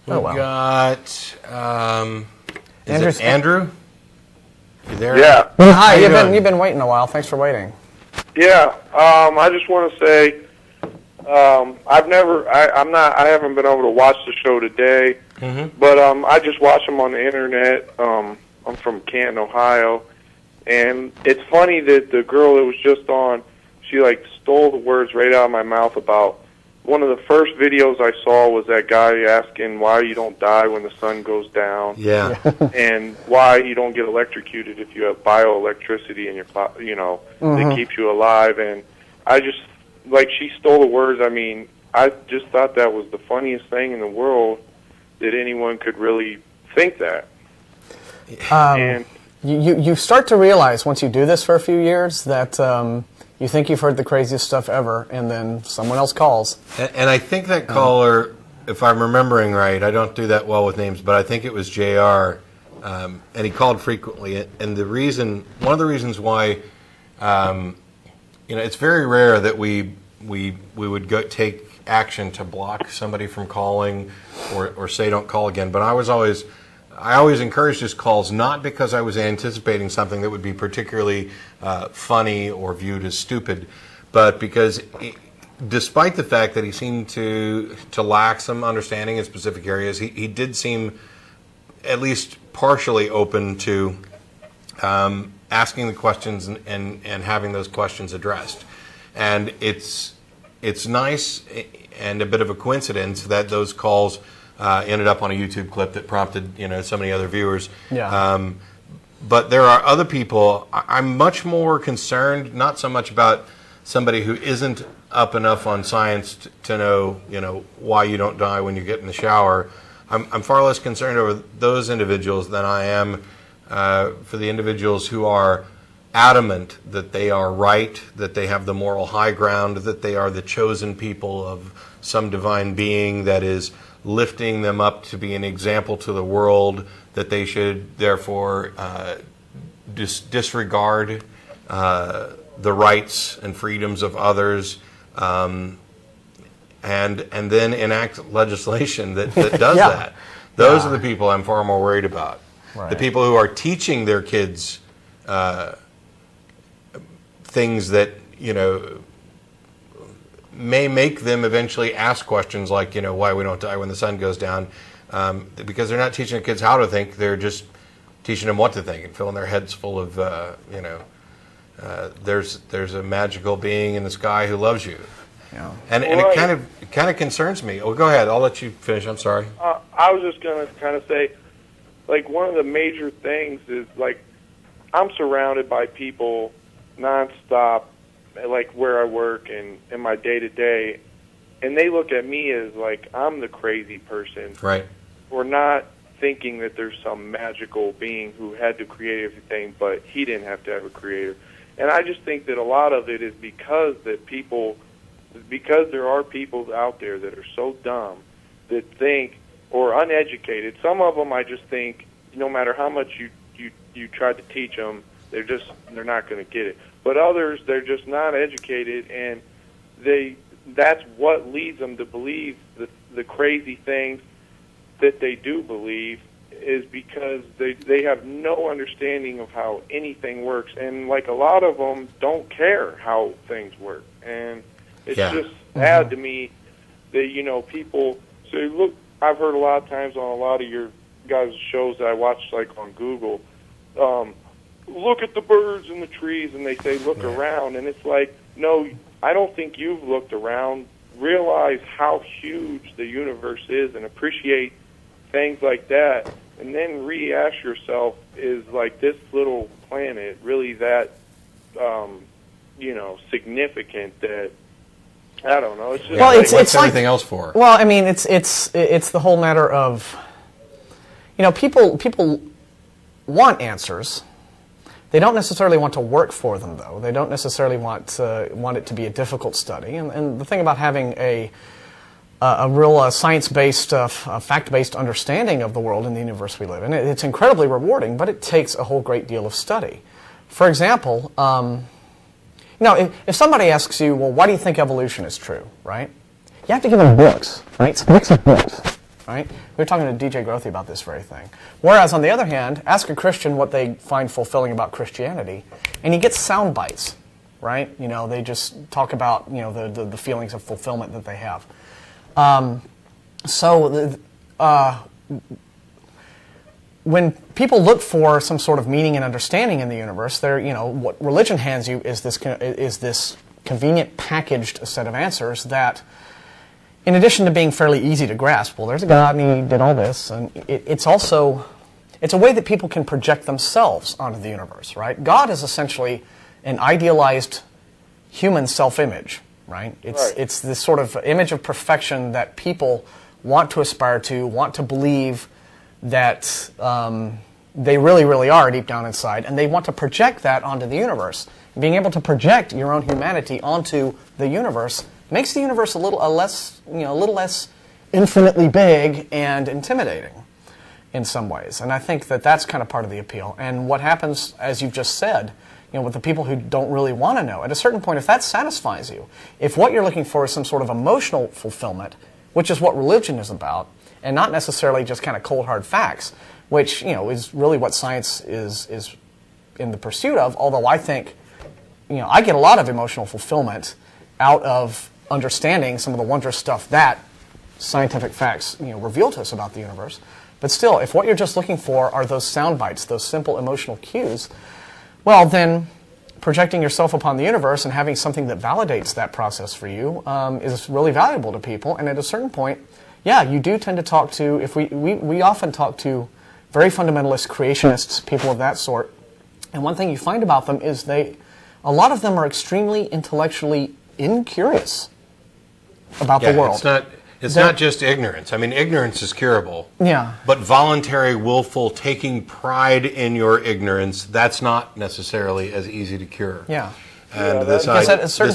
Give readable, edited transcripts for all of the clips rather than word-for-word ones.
got, is it Andrew? You there? Yeah. Well, hi, you've been waiting a while. Thanks for waiting. Yeah. I just want to say, I haven't been able to watch the show today, but I just watch them on the internet. I'm from Canton, Ohio, and it's funny that the girl that was just on, she like stole the words right out of my mouth about one of the first videos I saw was that guy asking why you don't die when the sun goes down. Yeah. And why you don't get electrocuted if you have bioelectricity in your, that keeps you alive. And I just, like, she stole the words. I mean, I just thought that was the funniest thing in the world that anyone could really think that. And you start to realize once you do this for a few years that you think you've heard the craziest stuff ever, and then someone else calls. And I think that caller, if I'm remembering right, I don't do that well with names, but I think it was JR, and he called frequently. And one of the reasons why, it's very rare that we would go take action to block somebody from calling or say don't call again. But I always encouraged his calls, not because I was anticipating something that would be particularly funny or viewed as stupid, but because despite the fact that he seemed to lack some understanding in specific areas, he did seem at least partially open to asking the questions and having those questions addressed. And it's nice and a bit of a coincidence that those calls ended up on a YouTube clip that prompted so many other viewers. Yeah. But there are other people. I'm much more concerned, not so much about somebody who isn't up enough on science to know why you don't die when you get in the shower. I'm far less concerned over those individuals than I am for the individuals who are adamant that they are right, that they have the moral high ground, that they are the chosen people of some divine being that is lifting them up to be an example to the world, that they should therefore disregard the rights and freedoms of others, and then enact legislation that does that. Those are the people I'm far more worried about. Right. The people who are teaching their kids things that may make them eventually ask questions like, why we don't die when the sun goes down, because they're not teaching the kids how to think, they're just teaching them what to think and filling their heads full of, there's a magical being in the sky who loves you. Yeah. And it kind of concerns me. Oh, go ahead. I'll let you finish. I'm sorry. I was just going to kind of say, like, one of the major things is, like, I'm surrounded by people nonstop, like where I work and in my day-to-day, and they look at me as like I'm the crazy person. Right. Or not thinking that there's some magical being who had to create everything, but he didn't have to have a creator. And I just think that a lot of it is because there are people out there that are so dumb that think, or uneducated. Some of them I just think, no matter how much you try to teach them, they're not going to get it. But others, they're just not educated, and that's what leads them to believe the crazy things that they do believe, is because they have no understanding of how anything works. And like a lot of them don't care how things work. And it's just sad to me that, people say, look, I've heard a lot of times on a lot of your guys' shows that I watch, like on Google, look at the birds and the trees, and they say, look around. And it's like, no, I don't think you've looked around. Realize how huge the universe is and appreciate things like that. And then re-ask yourself, is like this little planet really that, significant that, I don't know. It's just what's everything else for? Well, I mean, it's the whole matter of, people want answers. They don't necessarily want to work for them, though. They don't necessarily want it to be a difficult study. And the thing about having a real science-based, fact-based understanding of the world and the universe we live in, it's incredibly rewarding, but it takes a whole great deal of study. For example, if somebody asks you, well, why do you think evolution is true, right? You have to give them books, right? Books of books. right? We were talking to DJ Grothy about this very thing. Whereas, on the other hand, ask a Christian what they find fulfilling about Christianity, and you get sound bites, right? You know, they just talk about, you know, the feelings of fulfillment that they have. When people look for some sort of meaning and understanding in the universe, they're, you know, what religion hands you is this convenient packaged set of answers that, in addition to being fairly easy to grasp, well, there's a God and he did all this, and it's also, it's a way that people can project themselves onto the universe, right? God is essentially an idealized human self-image, right? It's this sort of image of perfection that people want to aspire to, want to believe that they really, really are deep down inside, and they want to project that onto the universe. Being able to project your own humanity onto the universe makes the universe a little less infinitely big and intimidating in some ways. And I think that that's kind of part of the appeal. And what happens, as you've just said, you know, with the people who don't really want to know, at a certain point, if that satisfies you, if what you're looking for is some sort of emotional fulfillment, which is what religion is about, and not necessarily just kind of cold hard facts, which, you know, is really what science is in the pursuit of. Although I think, you know, I get a lot of emotional fulfillment out of understanding some of the wondrous stuff that scientific facts, you know, reveal to us about the universe. But still, if what you're just looking for are those sound bites, those simple emotional cues, well, then projecting yourself upon the universe and having something that validates that process for you is really valuable to people. And at a certain point, yeah, you do tend to talk to, if we often talk to very fundamentalist creationists, people of that sort, and one thing you find about them is a lot of them are extremely intellectually incurious about the world. It's not just ignorance. I mean, ignorance is curable. Yeah. But voluntary, willful, taking pride in your ignorance, that's not necessarily as easy to cure. Yeah. And this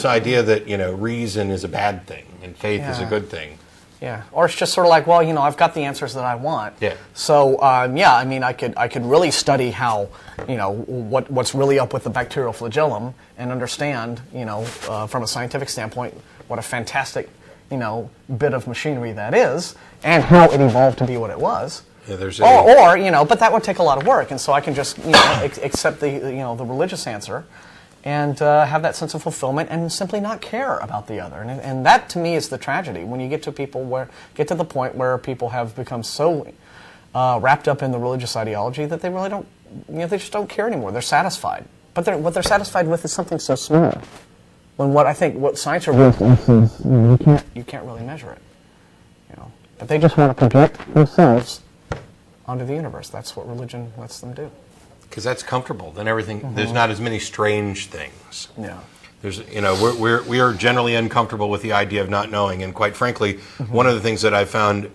idea that, you know, reason is a bad thing and faith is a good thing. Yeah, or it's just sort of like, well, you know, I've got the answers that I want. Yeah. So, yeah, I mean, I could really study how, you know, what's really up with the bacterial flagellum and understand, you know, from a scientific standpoint, what a fantastic, you know, bit of machinery that is, and how it evolved to be what it was. Yeah, or you know, but that would take a lot of work, and so I can just, you know, accept the, you know, the religious answer, and have that sense of fulfillment and simply not care about the other. And that, to me, is the tragedy. When you get to the point where people have become so wrapped up in the religious ideology that they really don't, you know, they just don't care anymore. They're satisfied. But what they're satisfied with is something so small. When what science reveals is, you can't really measure it. You know. But they just want to project themselves onto the universe. That's what religion lets them do. Because that's comfortable. Then everything, there's not as many strange things. Yeah. There's, you know, we are generally uncomfortable with the idea of not knowing, and quite frankly, one of the things that I found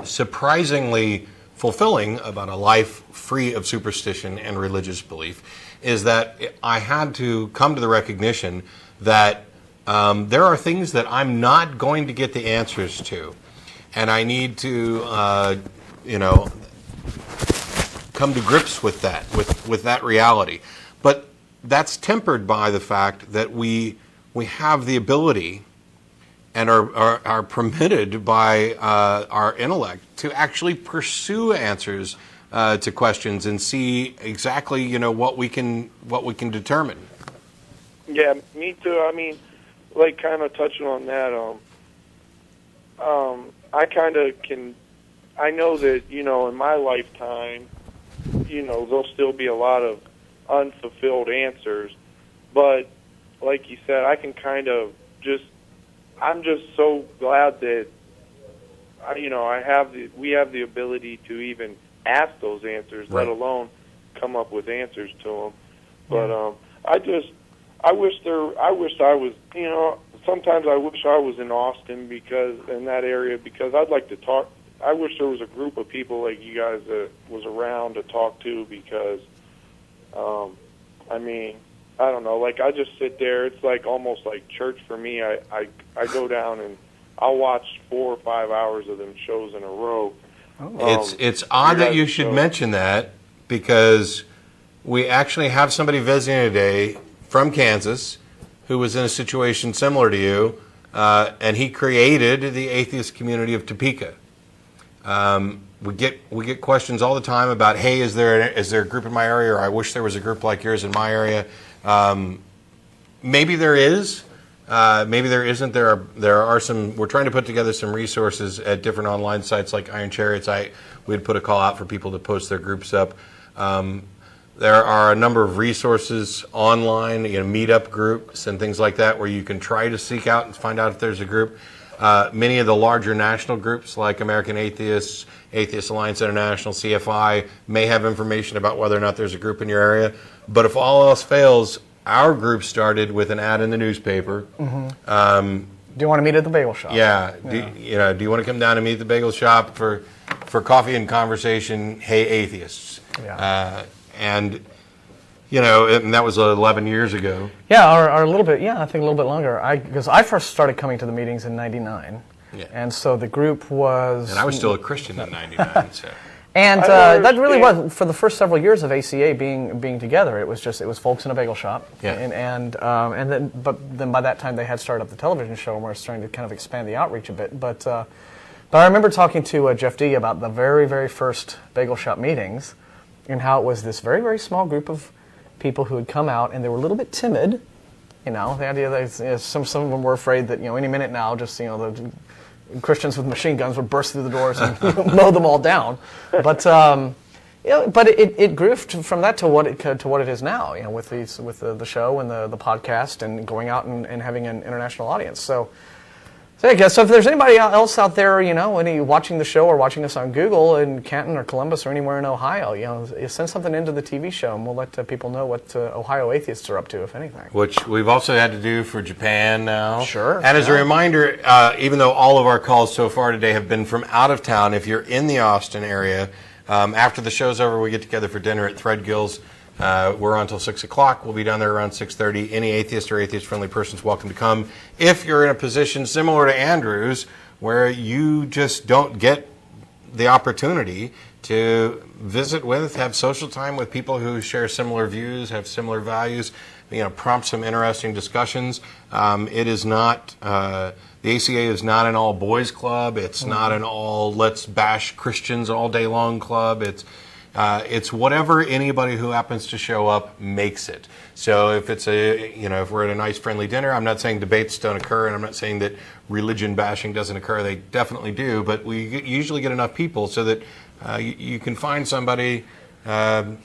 surprisingly fulfilling about a life free of superstition and religious belief is that I had to come to the recognition that there are things that I'm not going to get the answers to, and I need to, you know, come to grips with that, with that reality. But that's tempered by the fact that we have the ability and are permitted by our intellect to actually pursue answers to questions and see exactly, you know, what we can determine. Yeah, me too. I mean, like, kind of touching on that, I kind of I know that, you know, in my lifetime, you know, there'll still be a lot of unfulfilled answers, but like you said, I can kind of I'm just so glad that, you know, we have the ability to even ask those answers, right, let alone come up with answers to them. But I wish I was, you know, sometimes I wish I was in Austin in that area, because I'd like to talk. I wish there was a group of people like you guys that was around to talk to, because, I mean, I don't know, like, I just sit there. It's like almost like church for me. I go down and I'll watch 4 or 5 hours of them shows in a row. It's odd that you should mention that, because we actually have somebody visiting today from Kansas who was in a situation similar to you, and he created the Atheist Community of Topeka. We get questions all the time about, hey, is there a group in my area, or I wish there was a group like yours in my area. Maybe there is. Maybe there isn't. There are some. We're trying to put together some resources at different online sites like Iron Chariots. We'd put a call out for people to post their groups up. There are a number of resources online, meetup groups and things like that, where you can try to seek out and find out if there's a group. Many of the larger national groups like American Atheists, Atheist Alliance International, CFI, may have information about whether or not there's a group in your area. But if all else fails, our group started with an ad in the newspaper. Mm-hmm. Do you want to meet at the bagel shop? Yeah. Do you want to come down and meet at the bagel shop for coffee and conversation? Hey, atheists. Yeah. And that was 11 years ago. Yeah, or a little bit. Yeah, I think a little bit longer. Because I first started coming to the meetings in '99, and so the group was. And I was still a Christian in '99. So. And that really was for the first several years of ACA being together. It was folks in a bagel shop. Yeah. And then by that time they had started up the television show, and we were starting to kind of expand the outreach a bit. But I remember talking to Jeff D about the very, very first bagel shop meetings, and how it was this very, very small group of people who had come out, and they were a little bit timid. The idea that some of them were afraid that any minute now, just the Christians with machine guns would burst through the doors and mow them all down. But it grew from that to what it is now. With the show and the podcast and going out and having an international audience. So I guess if there's anybody else out there, any watching the show or watching us on Google in Canton or Columbus or anywhere in Ohio, send something into the TV show, and we'll let people know what Ohio atheists are up to, if anything. Which we've also had to do for Japan now. Sure. And as a reminder, even though all of our calls so far today have been from out of town, if you're in the Austin area, after the show's over, we get together for dinner at Threadgill's. We're on until 6 o'clock. We'll be down there around 6:30. Any atheist or atheist-friendly person is welcome to come. If you're in a position similar to Andrew's, where you just don't get the opportunity to visit with, have social time with people who share similar views, have similar values, prompt some interesting discussions. It is not... The ACA is not an all-boys club. It's not an all let's bash Christians all day long club. It's whatever anybody who happens to show up makes it. So if it's if we're at a nice friendly dinner, I'm not saying debates don't occur, and I'm not saying that religion bashing doesn't occur. They definitely do, but we usually get enough people so that you can find somebody that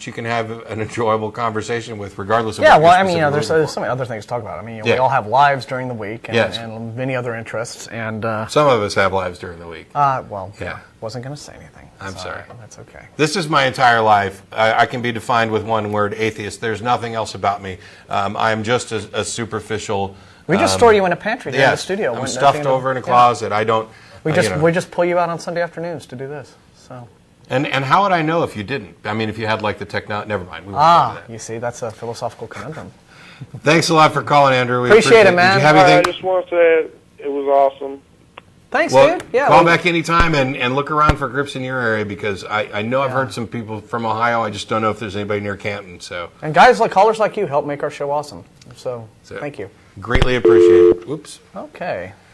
you can have an enjoyable conversation with, regardless of. Yeah, what well, you're specifically there's for. so many other things to talk about. We all have lives during the week, and many other interests, and some of us have lives during the week. Wasn't going to say anything. I'm sorry. That's okay. This is my entire life. I can be defined with one word: atheist. There's nothing else about me. I am just a superficial. We just store you in a pantry here in the studio. I'm stuffed over in a closet. I don't. We just pull you out on Sunday afternoons to do this. So. And how would I know if you didn't? If you had like the technology. Never mind. We won't get into that. You see, that's a philosophical conundrum. Thanks a lot for calling, Andrew. We appreciate it, man. Did you have anything? I just want to say it was awesome. Thanks, dude. Yeah. Call back anytime and look around for groups in your area, because I know I've heard some people from Ohio. I just don't know if there's anybody near Canton. So. And callers like you help make our show awesome. So thank you. Greatly appreciated. Oops. Okay.